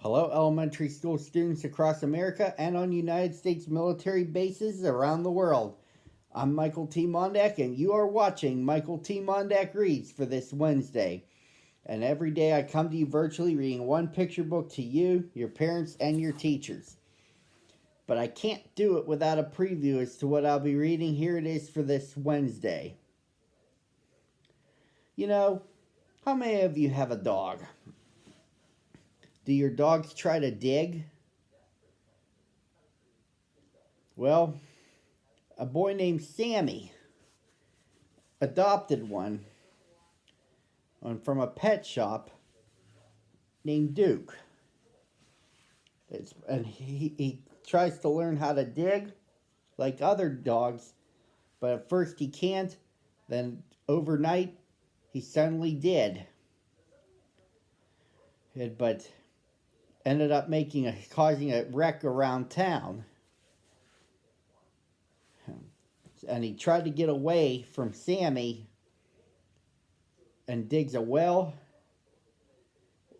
Hello, elementary school students across America and on United States military bases around the world. I'm Michael T. Mondak, and you are watching Michael T. Mondak Reads for this Wednesday. And every day I come to you virtually reading one picture book to you, your parents, and your teachers. But I can't do it without a preview as to what I'll be reading. Here it is for this Wednesday. You know, how many of you have a dog? Do your dogs try to dig? Well, a boy named Sammy adopted one from a pet shop named Duke. And he tries to learn how to dig like other dogs, but at first he can't. Then overnight, he suddenly did. But ended up causing a wreck around town. And he tried to get away from Sammy and digs a well,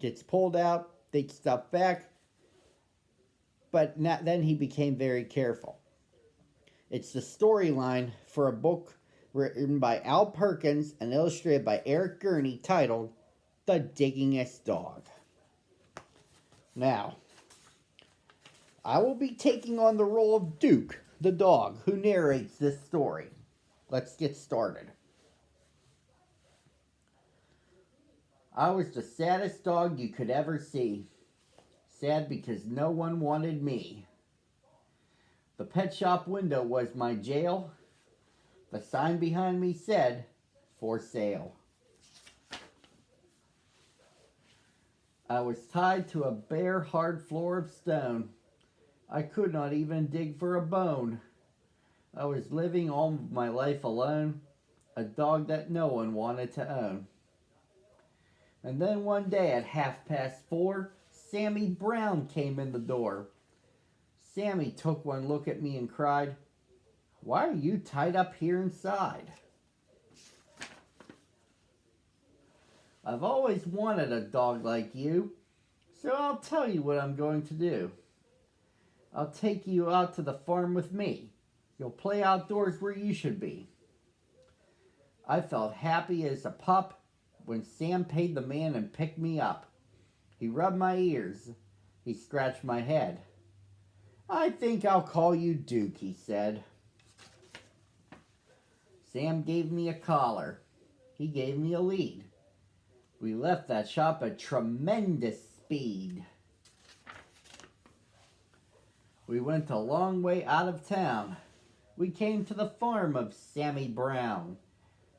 gets pulled out, takes stuff back, but then he became very careful. It's the storyline for a book written by Al Perkins and illustrated by Eric Gurney titled The Digging-est Dog. Now, I will be taking on the role of Duke, the dog, who narrates this story. Let's get started. I was the saddest dog you could ever see. Sad because no one wanted me. The pet shop window was my jail. The sign behind me said, "For sale." I was tied to a bare, hard floor of stone. I could not even dig for a bone. I was living all my life alone, a dog that no one wanted to own. And then one day at 4:30, Sammy Brown came in the door. Sammy took one look at me and cried, "Why are you tied up here inside?" "I've always wanted a dog like you, so I'll tell you what I'm going to do. I'll take you out to the farm with me. You'll play outdoors where you should be." I felt happy as a pup when Sam paid the man and picked me up. He rubbed my ears. He scratched my head. "I think I'll call you Duke," he said. Sam gave me a collar. He gave me a lead. We left that shop at tremendous speed. We went a long way out of town. We came to the farm of Sammy Brown.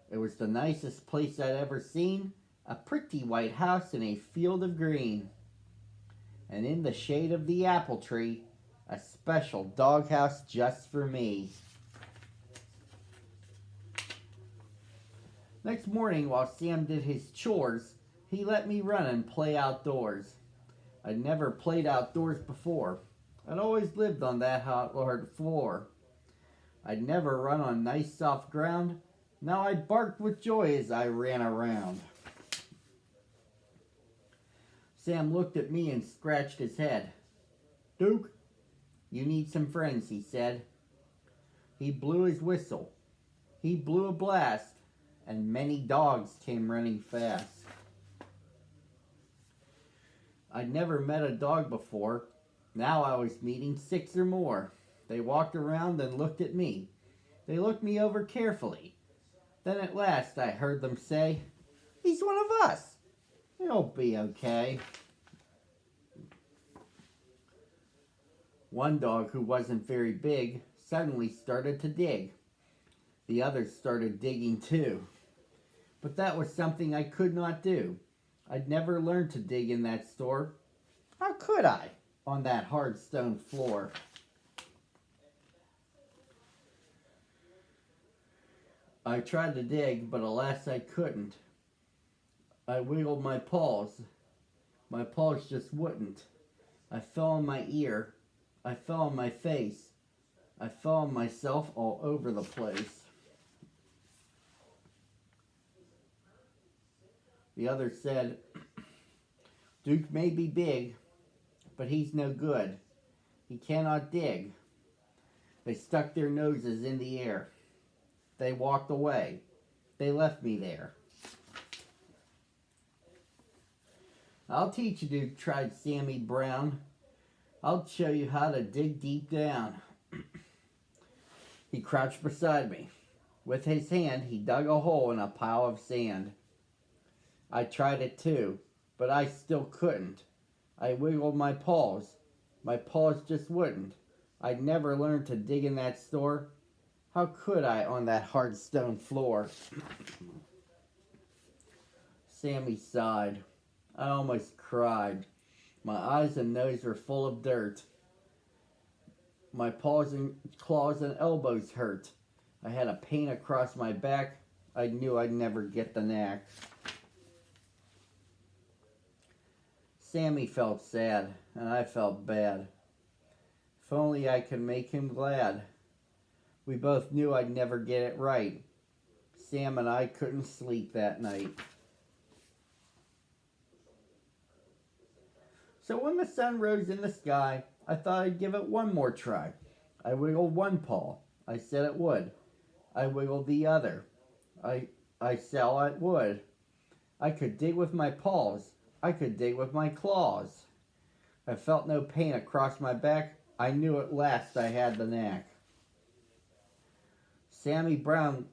It was the nicest place I'd ever seen, a pretty white house in a field of green. And in the shade of the apple tree, a special doghouse just for me. Next morning, while Sam did his chores, he let me run and play outdoors. I'd never played outdoors before. I'd always lived on that hard floor. I'd never run on nice soft ground. Now I barked with joy as I ran around. Sam looked at me and scratched his head. "Duke, you need some friends," he said. He blew his whistle. He blew a blast, and many dogs came running fast. I'd never met a dog before. Now I was meeting 6 or more. They walked around and looked at me. They looked me over carefully. Then at last I heard them say, "He's one of us. He'll be okay." One dog who wasn't very big suddenly started to dig. The others started digging too. But that was something I could not do. I'd never learned to dig in that store. How could I, on that hard stone floor? I tried to dig, but alas I couldn't. I wiggled my paws. My paws just wouldn't. I fell on my ear. I fell on my face. I fell on myself all over the place. The other said, "Duke may be big, but he's no good. He cannot dig. They stuck their noses in the air. They walked away. They left me there. I'll teach you to, tried Sammy Brown. I'll show you how to dig deep down. He crouched beside me. With his hand, he dug a hole in a pile of sand. I tried it too, but I still couldn't. I wiggled my paws. My paws just wouldn't. I'd never learned to dig in that store. How could I on that hard stone floor? Sammy sighed. I almost cried. My eyes and nose were full of dirt. My paws and claws and elbows hurt. I had a pain across my back. I knew I'd never get the knack. Sammy felt sad, and I felt bad. If only I could make him glad. We both knew I'd never get it right. Sam and I couldn't sleep that night. So when the sun rose in the sky, I thought I'd give it one more try. I wiggled one paw. I said it would. I wiggled the other. I saw it would. I could dig with my paws. I could dig with my claws. I felt no pain across my back. I knew at last I had the knack. Sammy Brown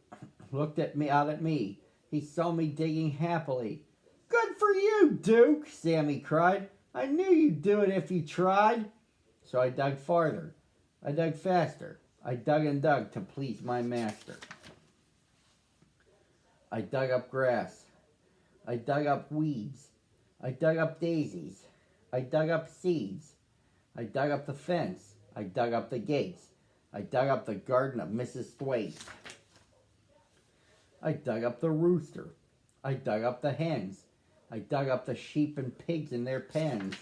looked out at me. He saw me digging happily. Good for you, Duke, Sammy cried. I knew you'd do it if you tried. So I dug farther. I dug faster. I dug and dug to please my master. I dug up grass. I dug up weeds. I dug up daisies. I dug up seeds. I dug up the fence. I dug up the gates. I dug up the garden of Mrs. Thwaite. I dug up the rooster. I dug up the hens. I dug up the sheep and pigs in their pens.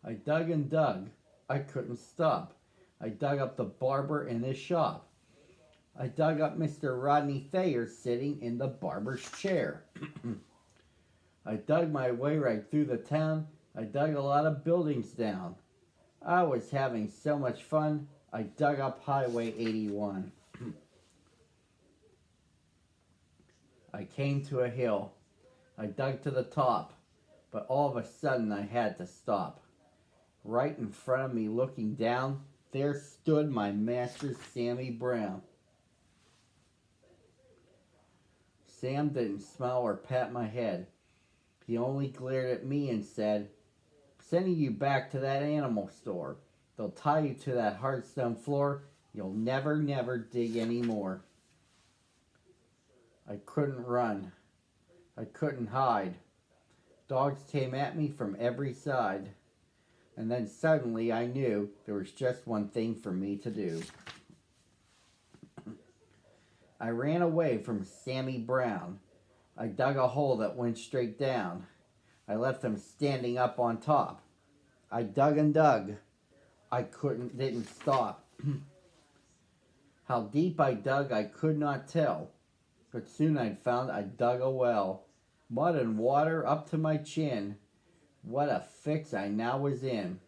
I dug and dug. I couldn't stop. I dug up the barber in his shop. I dug up Mr. Rodney Thayer sitting in the barber's chair. I dug my way right through the town. I dug a lot of buildings down. I was having so much fun. I dug up Highway 81. I came to a hill. I dug to the top, but all of a sudden I had to stop. Right in front of me, looking down, there stood my master, Sammy Brown. Sam didn't smile or pat my head. He only glared at me and said, sending you back to that animal store. They'll tie you to that hard stone floor. You'll never, never dig anymore. I couldn't run. I couldn't hide. Dogs came at me from every side. And then suddenly I knew there was just one thing for me to do. I ran away from Sammy Brown. I dug a hole that went straight down. I left him standing up on top. I dug and dug. I didn't stop. How deep I dug I could not tell. But soon I'd found I dug a well. Mud and water up to my chin. What a fix I now was in.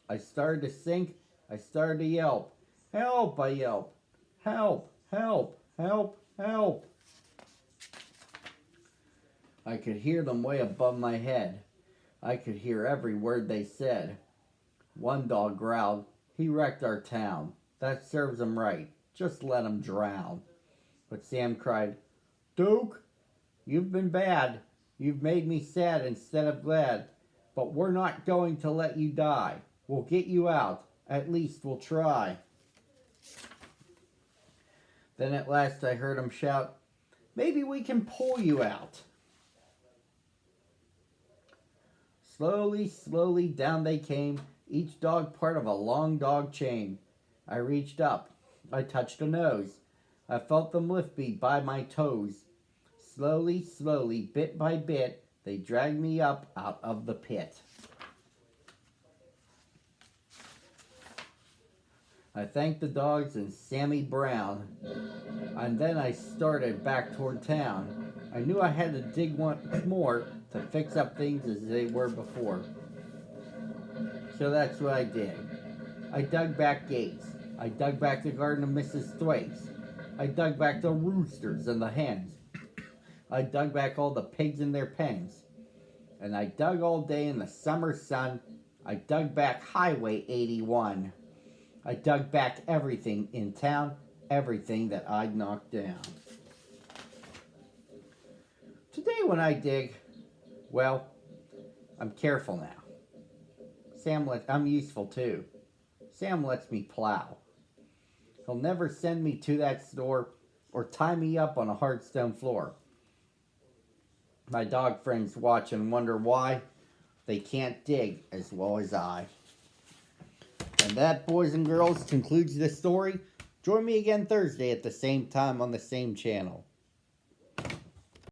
I started to sink. I started to yelp. Help, I yelped. Help, help, help, help. I could hear them way above my head. I could hear every word they said. One dog growled, he wrecked our town. That serves him right. Just let him drown. But Sam cried, Duke, you've been bad. You've made me sad instead of glad. But we're not going to let you die. We'll get you out. At least we'll try. Then at last I heard him shout, maybe we can pull you out. Slowly, slowly down they came, each dog part of a long dog chain. I reached up. I touched a nose. I felt them lift me by my toes. Slowly, slowly, bit by bit, they dragged me up out of the pit. I thanked the dogs and Sammy Brown, and then I started back toward town. I knew I had to dig once more to fix up things as they were before. So that's what I did. I dug back gates. I dug back the garden of Mrs. Thwaites. I dug back the roosters and the hens. I dug back all the pigs in their pens. And I dug all day in the summer sun. I dug back Highway 81. I dug back everything in town, everything that I'd knocked down. Today when I dig, well, I'm careful now. I'm useful too. Sam lets me plow. He'll never send me to that store or tie me up on a hard stone floor. My dog friends watch and wonder why they can't dig as well as I. And that, boys and girls, concludes this story. Join me again Thursday at the same time on the same channel.